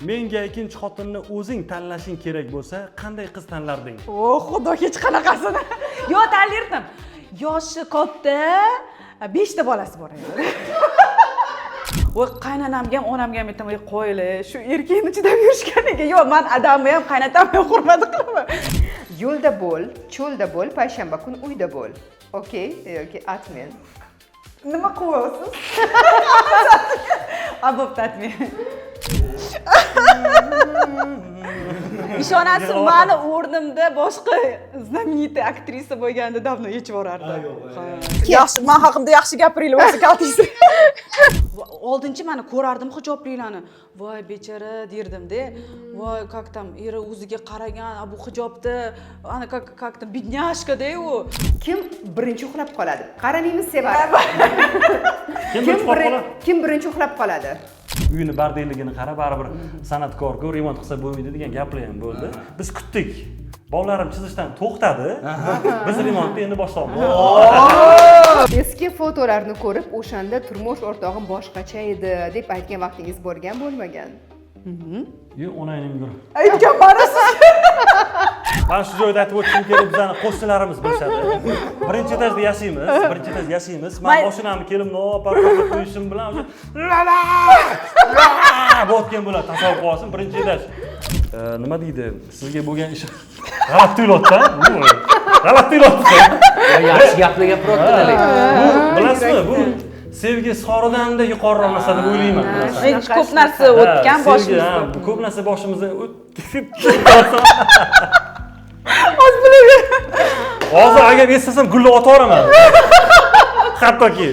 Menga ikkinchi xotinni o'zing tanlashing kerak bo'lsa, qanday qiz tanlarding? Xudo hech qanaqasini. Yo, tanlardim. Yoshi katta, 5 ta bolasi bor edi. Voy qaynonamga ham, onamga ham aytaman, qo'yli, shu erkakni chidab yurishganiga. Yo, men adamni ham, qaynotamni ham hurmat qilaman. Yo'lda bo'l, cho'lda bo'l, payshanba kun uyda bo'l. Okey, yoki atmen. Nima qilyapsiz? Bo'pti, atmen. Ishonasiz, meni o'rnimda boshqa знаменитый aktrisa bo'lganda davno yechib yuborardi. Yaxshi, men haqimda yaxshi gapiringlar, o'zi kaltisi. Oldinchi meni ko'rardim hijoblilarni. Voy bechara derdim-da. Voy, как там eri o'ziga qaragan, bu hijobda, ana как там bidnyashka-da u. Kim birinchi uxlab qoladi? Qaraniymiz sevadi. Kim birinchi uxlab qoladi? Uyini bardayligini qara, baribir san'atkorku remont qilsa bo'lmaydi degan gaplar ham bo'ldi. Biz kutdik. Bolalarim chizishdan to'xtadi. Biz remontni endi boshlaymiz. Eski fotolarni ko'rib, o'shanda turmush o'rtog'im boshqacha edi deb aytgan vaqtingiz bo'lgan? Yo, onangni yur. Aytgan barasiz. Men shu joyda aytib o'tishim kerak, bizani qo'shnilarimiz bilishadi. Birinchi etajda yashaymiz. Men mashinamni kelimni olib qo'yishim bilan o'sha botgan bo'ladi. Tasavvur qilsin, birinchi etaj. Nima deydi? Sizga bo'lgan ish g'alati tuyulyapti-da. G'alati tuyulyapti. Yaxshi gapni gapiryaptilar. Bilasizmi, bu sevgi soridanda yuqoriroq narsa deb o'ylayman. Hech ko'p narsa o'tgan boshimizdan. Ko'p narsa boshimizdan o'tib. Hozir agar eslasam gullab otaveraman. Hattoki